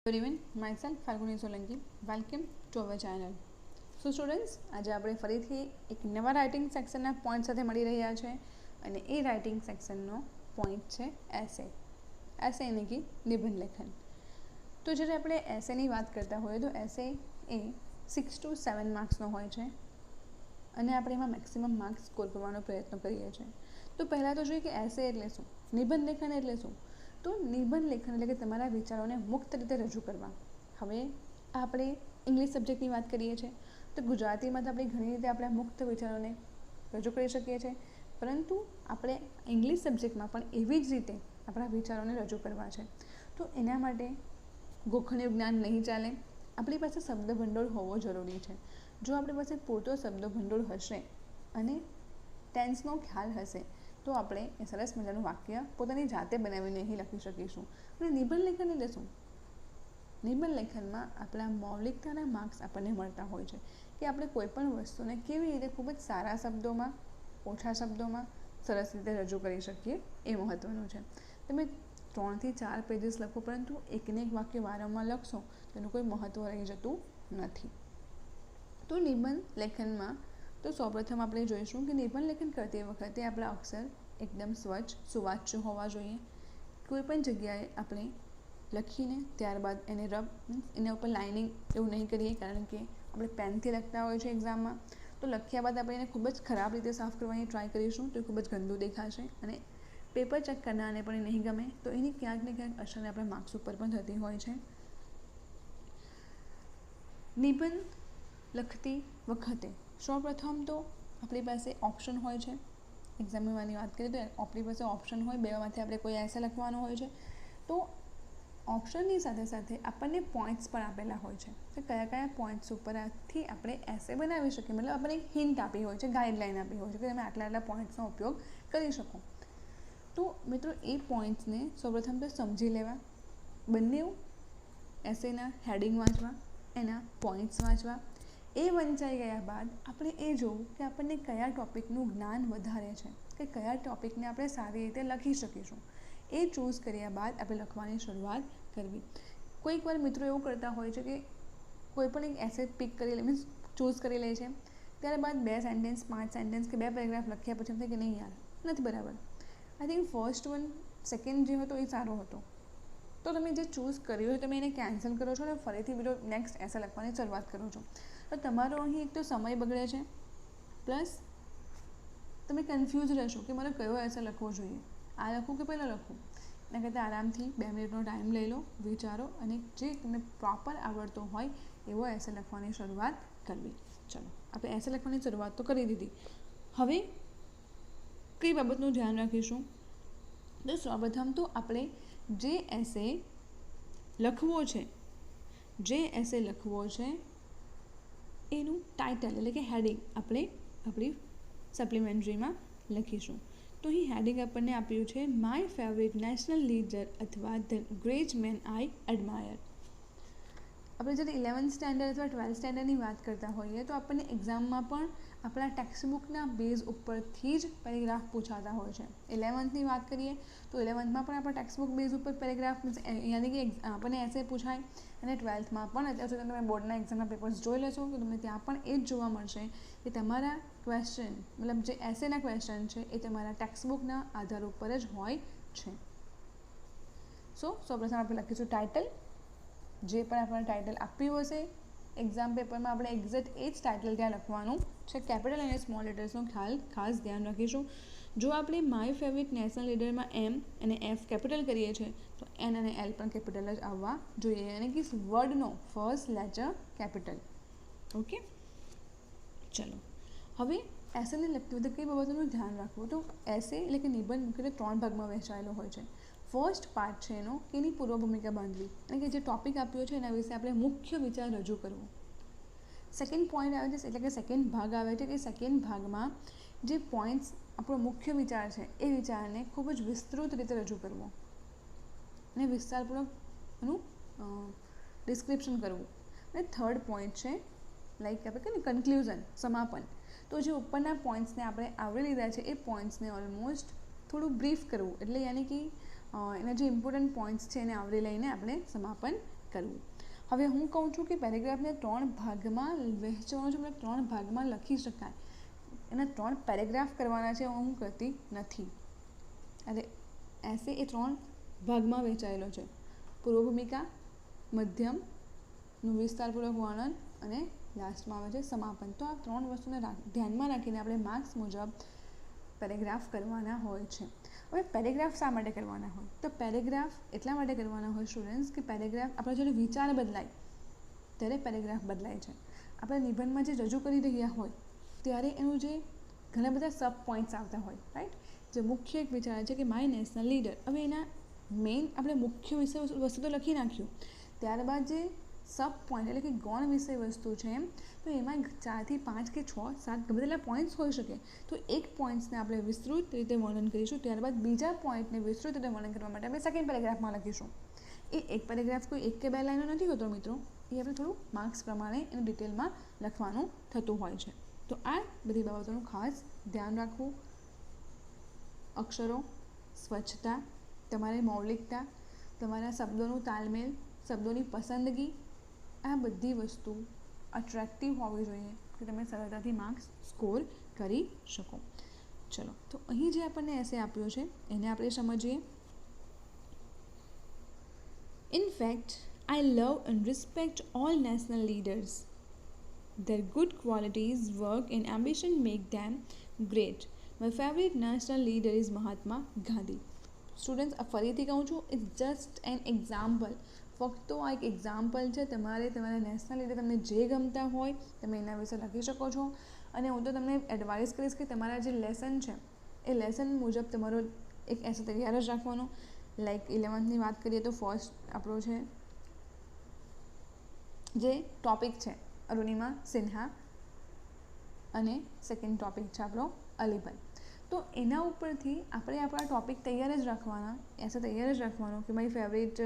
Good evening, myself Falguni Solanki. Welcome to our channel. So students, આજે આપણે ફરીથી એક નવા રાઇટિંગ સેક્શનના પોઈન્ટ સાથે મળી રહ્યા છે અને એ રાઇટિંગ સેક્શનનો પોઈન્ટ છે એસે. એસે એટલે કે નિબંધ લેખન. તો જ્યારે આપણે એસેની વાત કરતા હોઈએ તો એસે એ 6 to 7 માર્ક્સનો હોય છે અને આપણે એમાં મેક્સિમમ માર્ક્સ સ્કોર કરવાનો પ્રયત્ન કરીએ છીએ. તો પહેલાં તો જોઈએ કે એસે એટલે શું, નિબંધ લેખન એટલે શું. તો નિબંધ લેખન એટલે કે તમારા વિચારોને મુક્ત રીતે રજૂ કરવા. હવે આપણે ઇંગ્લિશ સબ્જેક્ટની વાત કરીએ છીએ તો ગુજરાતીમાં તો આપણે ઘણી રીતે આપણા મુક્ત વિચારોને રજૂ કરી શકીએ છીએ, પરંતુ આપણે ઇંગ્લિશ સબ્જેક્ટમાં પણ એવી જ રીતે આપણા વિચારોને રજૂ કરવા છે. તો એના માટે ગોખણિયું જ્ઞાન નહીં ચાલે, આપણી પાસે શબ્દ ભંડોળ હોવો જરૂરી છે. જો આપણી પાસે પૂરતો શબ્દ ભંડોળ હશે અને ટેન્સનો ખ્યાલ હશે તો આપણે એ સરસ મજાનું વાક્ય પોતાની જાતે બનાવીને અહીં લખી શકીશું. અને નિબંધ લેખન એટલે શું? નિબંધ લેખનમાં આપણા મૌલિકતાના માર્ક્સ આપણને મળતા હોય છે કે આપણે કોઈપણ વસ્તુને કેવી રીતે ખૂબ જ સારા શબ્દોમાં, ઓછા શબ્દોમાં સરસ રીતે રજૂ કરી શકીએ એ મહત્ત્વનું છે. તમે 3 થી 4 પેજીસ લખો પરંતુ એકને એક વાક્ય વારંવાર લખશો તો એનું કોઈ મહત્ત્વ રહી જતું નથી. તો નિબંધ લેખનમાં તો સૌપ્રથમ આપણે જોઈશું કે નિબંધ લેખન કરતી વખતે આપણા અક્ષર એકદમ સ્વચ્છ, સુવાચ્ય હોવા જોઈએ. કોઈ પણ જગ્યાએ આપણે લખીને ત્યારબાદ એને એના ઉપર લાઇનિંગ એવું નહીં કરીએ, કારણ કે આપણે પેનથી લખતા હોય છે એક્ઝામમાં. તો લખ્યા બાદ આપણે એને ખૂબ જ ખરાબ રીતે સાફ કરવાની ટ્રાય કરીશું તો એ ખૂબ જ ગંદુ દેખાશે અને પેપર ચેક કરનારને પણ એ નહીં ગમે. તો એની ક્યાંક ને ક્યાંક અસર આપણા માર્ક્સ ઉપર પણ થતી હોય છે. નિબંધ લખતી વખતે સૌપ્રથમ તો આપણી પાસે ઓપ્શન હોય છે. એક્ઝામની વાત કરીએ તો આપણી પાસે ઓપ્શન હોય, બેમાંથી આપણે કોઈ એસે લખવાનો હોય છે. તો ઓપ્શનની સાથે સાથે આપણને પોઈન્ટ્સ પણ આપેલા હોય છે કે કયા કયા પોઈન્ટ્સ ઉપરથી આપણે એસે બનાવી શકીએ. મતલબ આપણે એક હિન્ટ આપી હોય છે, ગાઈડલાઈન આપી હોય છે કે તમે આટલા આટલા પોઈન્ટ્સનો ઉપયોગ કરી શકો. તો મિત્રો એ પોઈન્ટ્સને સૌપ્રથમ તો સમજી લેવા, બંને એસેના હેડિંગ વાંચવા, એના પોઈન્ટ્સ વાંચવા. એ વંચાઈ ગયા બાદ આપણે એ જોવું કે આપણને કયા ટૉપિકનું જ્ઞાન વધારે છે કે કયા ટૉપિકને આપણે સારી રીતે લખી શકીશું. એ ચૂઝ કર્યા બાદ આપણે લખવાની શરૂઆત કરવી. કોઈક વાર મિત્રો એવું કરતા હોય છે કે કોઈ પણ એક એસે પિક કરી લે, મીન્સ ચૂઝ કરી લે છે, ત્યારબાદ 2 સેન્ટેન્સ, 5 સેન્ટેન્સ કે 2 પેરેગ્રાફ લખ્યા પછી એમ થાય કે નહીં યાર નથી બરાબર. I think first one, second જે હતો એ સારો હતો. તો તમે જે ચૂઝ કર્યું હોય તમે એને કેન્સલ કરો છો અને ફરીથી બીજો નેક્સ્ટ એસે લખવાની શરૂઆત કરો છો. તો તમારો અહીં એક તો સમય બગડે છે, પ્લસ તમે કન્ફ્યુઝ રહેશો કે મારે કયો એસે લખવો જોઈએ, આ લખું કે પહેલાં લખું. એના કરતાં આરામથી 2 મિનિટનો ટાઈમ લઈ લો, વિચારો અને જે તમને પ્રોપર આવડતો હોય એવો એસે લખવાની શરૂઆત કરવી. ચલો, આપણે એસે લખવાની શરૂઆત તો કરી દીધી. હવે કઈ બાબતનું ધ્યાન રાખીશું? તો સૌપ્રથમ તો આપણે જે એસે લખવો છે એનું ટાઇટલ એટલે કે હેડિંગ આપણે આપણી સપ્લિમેન્ટરીમાં લખીશું. તો અહીં હેડિંગ આપણને આપ્યું છે માય ફેવરેટ નેશનલ લીડર અથવા the great man I admire. આપણે જ્યારે 11th સ્ટેન્ડર્ડ અથવા 12th સ્ટેન્ડર્ડની વાત કરતા હોઈએ તો આપણને એક્ઝામમાં પણ આપણા ટેક્સ્ટબુકના બેઝ ઉપરથી જ પેરેગ્રાફ પૂછાતા હોય છે. 11thની વાત કરીએ તો 11thમાં પણ આપણા ટેક્સ્ટબુક બેઝ ઉપર પેરેગ્રાફ યાની કે આપણને એસે પૂછાય અને 12thમાં પણ અત્યાર સુધી તમે બોર્ડના એક્ઝામના પેપર્સ જોઈ લેશો તો તમને ત્યાં પણ એ જ જોવા મળશે કે તમારા ક્વેશ્ચન, મતલબ જે એસેના ક્વેશ્ચન છે એ તમારા ટેક્સ્ટબુકના આધાર ઉપર જ હોય છે. સૌપ્રથમ આપણે લખીશું ટાઇટલ. જે પણ આપણને ટાઇટલ આપ્યું હશે એક્ઝામ પેપરમાં આપણે એક્ઝેક્ટ એ જ ટાઇટલ ત્યાં લખવાનું છે. કેપિટલ અને સ્મોલ લેટર્સનો ખ્યાલ ખાસ ધ્યાન રાખીશું. જો આપણે માય ફેવરેટ નેશનલ લીડરમાં એમ અને એફ કેપિટલ કરીએ છીએ તો એન અને એલ પણ કેપિટલ જ આવવા જોઈએ, યાની કે વર્ડનો ફર્સ્ટ લેટર કેપિટલ. ઓકે, ચલો. હવે એસેને લગતી વખતે કઈ બાબતોનું ધ્યાન રાખવું? તો એસે એટલે કે નિબંધ મુખ્યત્વે 3 ભાગમાં વહેંચાયેલો હોય છે. ફર્સ્ટ પાર્ટ છે એનો કે એની પૂર્વ ભૂમિકા બાંધવી, એટલે કે જે ટૉપિક આપ્યો છે એના વિશે આપણે મુખ્ય વિચાર રજૂ કરવો. સેકન્ડ પોઈન્ટ આવે છે એટલે કે સેકન્ડ ભાગ આવે છે કે સેકન્ડ ભાગમાં જે પોઈન્ટ્સ આપણો મુખ્ય વિચાર છે એ વિચારને ખૂબ જ વિસ્તૃત રીતે રજૂ કરવો અને વિસ્તારપૂર્વક એનું ડિસ્ક્રિપ્શન કરવું. અને થર્ડ પોઈન્ટ છે લાઈક આપણે કહીએ ને કન્ક્લુઝન, સમાપન. તો જે ઉપરના પોઈન્ટ્સને આપણે આવરી લીધા છે એ પોઈન્ટ્સને ઓલમોસ્ટ થોડું બ્રીફ કરવું, એટલે યાની કે એના જે ઇમ્પોર્ટન્ટ પોઈન્ટ્સ છે એને આવરી લઈને આપણે સમાપન કરવું. હવે હું કહું છું કે પેરેગ્રાફને 3 ભાગમાં વહેંચવાનો છે, મતલબ 3 ભાગમાં લખી શકાય. એના 3 પેરેગ્રાફ કરવાના છે, હું કરતી નથી. અરે એસે એ 3 ભાગમાં વહેંચાયેલો છે. પૂર્વ ભૂમિકા, મધ્યમનું વિસ્તારપૂર્વક વર્ણન અને લાસ્ટમાં આવે છે સમાપન. તો આ 3 વસ્તુને ધ્યાનમાં રાખીને આપણે માર્ક્સ મુજબ પેરેગ્રાફ કરવાના હોય છે. હવે પેરેગ્રાફ શા માટે કરવાના હોય? તો પેરેગ્રાફ એટલા માટે કરવાના હોય સ્ટુડન્ટ્સ કે પેરેગ્રાફ આપણા જ્યારે વિચાર બદલાય ત્યારે પેરેગ્રાફ બદલાય છે. આપણે નિબંધમાં જે રજૂ કરી રહ્યા હોય ત્યારે એનું જે ઘણા બધા સબ પોઈન્ટ્સ આવતા હોય, રાઈટ, જે મુખ્ય એક વિચાર છે કે માય નેશનલ લીડર. હવે એના મેઇન આપણે મુખ્ય વિષય વસ્તુ તો લખી નાખ્યું, ત્યારબાદ જે સબ પોઈન્ટ એટલે કે ગૌણ વિષય વસ્તુ છે એમ, તો એમાં 4 થી 5 કે 6 7 બધા પોઈન્ટ્સ હોઈ શકે. તો એક પોઈન્ટ્સને આપણે વિસ્તૃત રીતે વર્ણન કરીશું, ત્યારબાદ બીજા પોઈન્ટને વિસ્તૃત રીતે વર્ણન કરવા માટે આપણે સેકન્ડ પેરેગ્રાફમાં લખીશું. એ એક પેરેગ્રાફ કોઈ 1 કે 2 લાઈનો નથી હોતો મિત્રો, એ આપણે થોડું માર્ક્સ પ્રમાણે એનું ડિટેલમાં લખવાનું થતું હોય છે. તો આ બધી બાબતોનું ખાસ ધ્યાન રાખવું. અક્ષરો, સ્વચ્છતા, તમારી મૌલિકતા, તમારા શબ્દોનું તાલમેલ, શબ્દોની પસંદગી, આ બધી વસ્તુ અટ્રેક્ટિવ હોવી જોઈએ કે તમે સરળતાથી માર્ક્સ સ્કોર કરી શકો. ચલો, તો અહીં જે આપણને એસે આપ્યો છે એને આપણે સમજીએ. In fact, I love and respect all national leaders. Their good qualities, work and ambition make them great. My favorite national leader is Mahatma Gandhi. Students, ફરીથી કહું છું, ઇટ્સ જસ્ટ એન એક્ઝામ્પલ. ફક્ત આ એક એક્ઝામ્પલ છે. તમારે તમારા national leader તમને જે ગમતા હોય તમે એના વિશે લખી શકો છો. અને હું તો તમને એડવાઇસ કરીશ કે તમારા જે લેસન છે એ લેસન મુજબ તમારો એક એસે તૈયાર જ રાખવાનો. લાઈક 11th વાત કરીએ તો ફર્સ્ટ આપણો છે જે ટોપિક છે અરુણિમા સિન્હા અને સેકન્ડ ટોપિક છે આપણો અલીભાઈ. તો એના ઉપરથી આપણે આપણા ટોપિક તૈયાર જ રાખવાના, એસે તૈયાર જ રાખવાનો કે મારી ફેવરેટ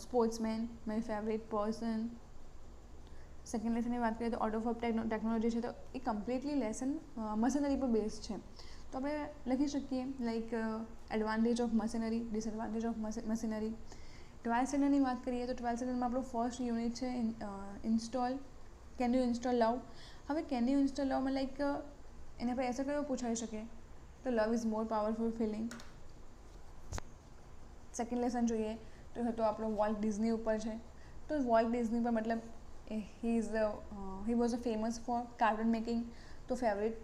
સ્પોર્ટ્સમેન, મારી ફેવરેટ પર્સન. સેકન્ડ લેસનની વાત કરીએ તો ઓટો ઓફ ટેકનોલોજી છે, તો એ કમ્પ્લીટલી લેસન મશીનરી પર બેઝ છે. તો આપણે લખી શકીએ like advantage of machinery, disadvantage of machinery. 12th સ્ટેન્ડર્ડની વાત કરીએ તો 12th સ્ટેન્ડર્ડમાં આપણું ફર્સ્ટ યુનિટ છે ઇન્સ્ટોલ, કેન યુ ઇન્સ્ટોલ લવ. હવે કેન યુ ઇન્સ્ટોલ લવમાં લાઈક એના પર એસે કયો પૂછાઈ શકે તો love is more powerful feeling. Second lesson જોઈએ તો આપણો વોલ્ટ ડિઝની ઉપર છે. તો વોલ્ટ ડિઝની પર મતલબ he was a famous for cartoon making, તો ફેવરેટ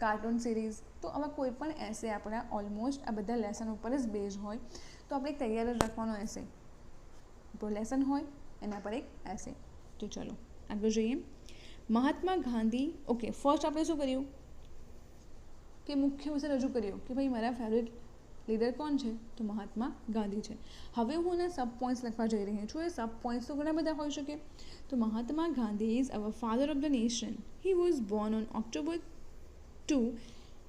કાર્ટૂન સિરીઝ. તો આવા કોઈ પણ એસે આપણા ઓલમોસ્ટ આ બધા લેસન ઉપર જ બેઝ હોય. તો આપણે એક તૈયાર જ રાખવાનો એસે, આપણો લેસન હોય એના પર એક એસે. તો ચલો આગળ જોઈએ. મહાત્મા ગાંધી. ઓકે, ફર્સ્ટ આપણે શું કર્યું કે મુખ્ય વિષય રજૂ કર્યો કે ભાઈ મારા ફેવરેટ લીડર કોણ છે તો મહાત્મા ગાંધી છે. હવે હું એના સબ પોઈન્ટ્સ લખવા જઈ રહી છું. એ સબ પોઈન્ટ્સ તો ઘણા બધા હોઈ શકે. તો Mahatma Gandhi is our father of the nation. He was born on October 2,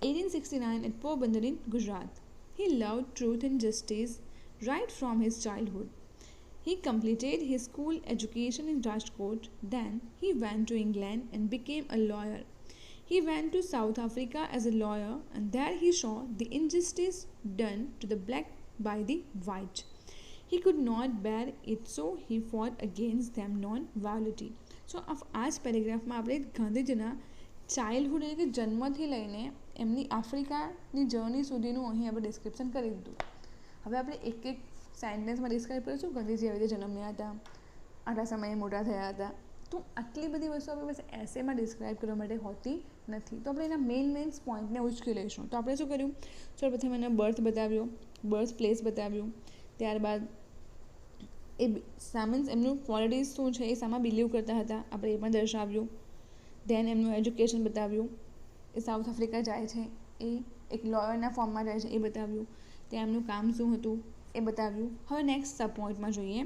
1869 at Porbandar in Gujarat. He loved truth and justice right from his childhood. He completed his school education in Rajkot. Then he went to England and became a lawyer. He went to South Africa as a lawyer and there he saw the injustice done to the black by the white. He could not bear it, so he fought against them non-violently. So આ જ પેરેગ્રાફમાં આપણે ગાંધીજીના childhood એટલે કે જન્મથી લઈને એમની આફ્રિકાની journey સુધીનું અહીં આપણે ડિસ્ક્રિપ્શન કરી દીધું. હવે આપણે એક એક સેન્ટેન્સમાં ડિસ્ક્રાઇબ કરીશું ગાંધીજી આવી રીતે જન્મ્યા હતા, આટલા સમયે મોટા થયા હતા. તો આટલી બધી વસ્તુ આપણે બસ એસેમાં ડિસ્ક્રાઇબ કરવા માટે હોતી નથી. તો આપણે એના મેઇન પોઈન્ટને ઉચકી લઈશું. તો આપણે શું કર્યું, સૌપ્રથમ એના બર્થ બતાવ્યો, બર્થ પ્લેસ બતાવ્યું, ત્યારબાદ એ સામન્સ એમનું ક્વોલિટીઝ શું છે, એ સામા બિલીવ કરતા હતા, આપણે એ પણ દર્શાવ્યું. ધેન એમનું એજ્યુકેશન બતાવ્યું, એ સાઉથ આફ્રિકા જાય છે, એ એક લોયરના ફોર્મમાં જાય છે એ બતાવ્યું, ત્યાં એમનું કામ શું હતું એ બતાવ્યું. હવે નેક્સ્ટ સબ પોઈન્ટમાં જોઈએ.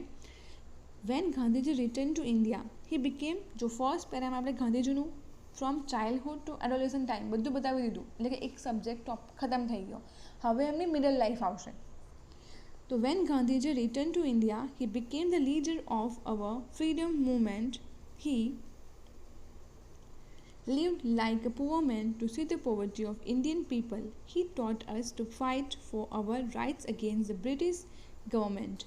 When Gandhiji return to India he became, જો ફર્સ્ટ પેરામાં આપણે ગાંધીજીનું from childhood to adolescent time બધું બતાવી દીધું, એટલે કે એક સબ્જેક્ટ ખતમ થઈ ગયો. હવે એમની મિડલ લાઈફ આવશે. તો when Gandhiji return to India he became the leader of our freedom movement. He lived like a poor man to see the poverty of Indian people. He taught us to fight for our rights against the British government.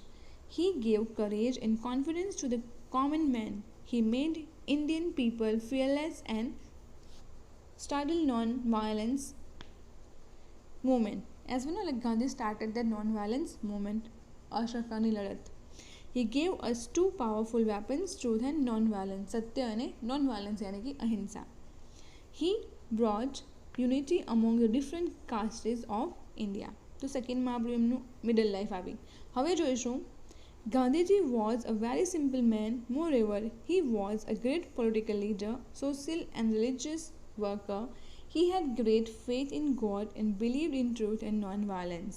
He gave courage and confidence to the common man. He made Indian people fearless and started non-violence movement. As we know, like Gandhi started the non-violence movement, અસહકારની લડત. He gave us two powerful weapons, truth and non-violence. સત્ય અને non-violence यानी कि અહિંસા. He brought unity among the different castes of India. તો સેકન્ડમાં આપણું એમનું middle life આવી. હવે જોઈશું Gandhiji was a very simple man. Moreover, he was a great political leader, social and religious worker. He had great faith in God and believed in truth and non-violence.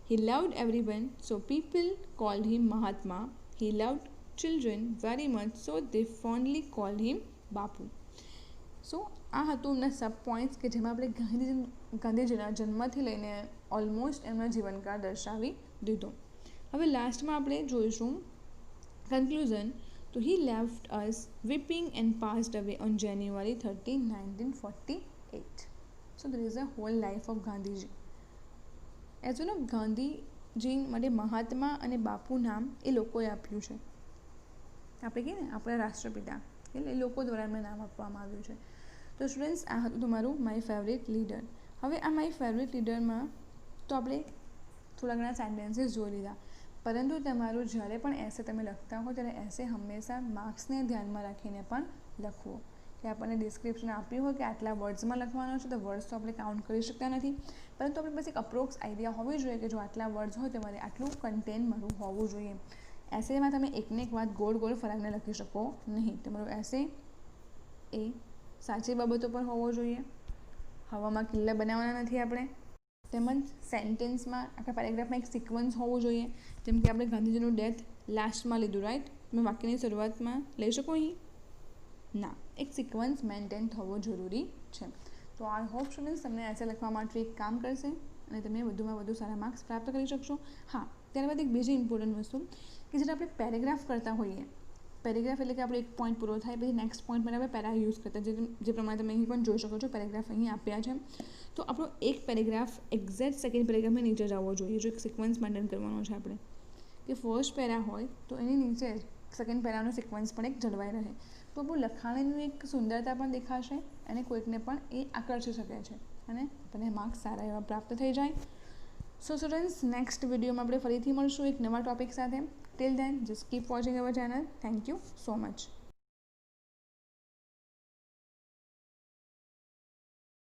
He loved everyone, so people called him Mahatma. He loved children very much, so they fondly called him Bapu. સો આ હતું એમના સબ points કે જેમાં આપણે ગાંધીજીના જન્મથી લઈને almost એમના જીવનકાળ દર્શાવી દીધો. હવે લાસ્ટમાં આપણે જોઈશું કન્ક્લુઝન. તો he left us weeping and passed away on January 30, 1948. So there is a whole life of Gandhiji. As you know, Gandhiji માટે મહાત્મા અને બાપુ નામ એ લોકોએ આપ્યું છે. આપણે કહીએ ને આપણા રાષ્ટ્રપિતા, એટલે એ લોકો દ્વારા એમને નામ આપવામાં આવ્યું છે. તો સ્ટુડન્ટ્સ, આ હતું તમારું માય ફેવરેટ લીડર. હવે આ માય ફેવરેટ લીડરમાં તો આપણે થોડા ઘણા સેન્ટેન્સીસ જોઈ લીધા, પરંતુ તમારું જ્યારે પણ એસે તમે લખતા હો ત્યારે એસે હંમેશા માર્ક્સને ધ્યાનમાં રાખીને પણ લખવું. કે આપણને ડિસ્ક્રિપ્શન આપ્યું હોય કે આટલા વર્ડ્સમાં લખવાનો છે, તો વર્ડ્સ તો આપણે કાઉન્ટ કરી શકતા નથી, પરંતુ આપણે બસ એક અપ્રોક્સ આઈડિયા હોવી જોઈએ કે જો આટલા વર્ડ્સ હોય તમારે આટલું કન્ટેન્ટ મારું હોવું જોઈએ. એસેમાં તમે એકને એક વાત ગોળ ગોળ ફરાવીને લખી શકો નહીં. તમારું એસે એ સાચી બાબતો પર હોવો જોઈએ, હવામાં કિલ્લા બનાવવાના નથી આપણે, તેમજ સેન્ટેન્સમાં આખા પેરેગ્રાફમાં એક સિક્વન્સ હોવું જોઈએ. જેમ કે આપણે ગાંધીજીનું ડેથ લાસ્ટમાં લીધું, રાઈટ? તમે વાક્યની શરૂઆતમાં લઈ શકો અહીં? ના, એક સિક્વન્સ મેન્ટેન થવો જરૂરી છે. તો આઈ હોપ સ્ટુડન્ટ્સ તમને એસે લખવા માટે એક કામ કરશે અને તમે વધુમાં વધુ સારા માર્ક્સ પ્રાપ્ત કરી શકશો. હા, ત્યારબાદ એક બીજી ઇમ્પોર્ટન્ટ વસ્તુ કે જ્યારે આપણે પેરેગ્રાફ કરતા હોઈએ, પેરેગ્રાફ એટલે કે આપણે એક પોઈન્ટ પૂરો થાય પછી નેક્સ્ટ પોઈન્ટ માટે આપણે પેરા યુઝ કરતા, જે પ્રમાણે તમે અહીં પણ જોઈ શકો છો પેરેગ્રાફ અહીં આપ્યા છે. તો આપણો એક પેરેગ્રાફ એક્ઝેક્ટ સેકન્ડ પેરેગ્રાફમાં નીચે જવો જોઈએ. જો એક સિક્વન્સ મેન્ટેન કરવાનો છે આપણે, કે ફર્સ્ટ પેરા હોય તો એની નીચે સેકન્ડ પેરાનો સિક્વન્સ પણ એક જળવાઈ રહે, તો આપણું લખાણની એક સુંદરતા પણ દેખાશે અને કોઈકને પણ એ આકર્ષી શકે છે અને આપણને માર્ક્સ સારા એવા પ્રાપ્ત થઈ જાય. સો સ્ટુડન્ટ્સ, નેક્સ્ટ વિડીયોમાં આપણે ફરીથી મળશું એક નવા ટોપિક સાથે. Till then just keep watching our channel. Thank you so much.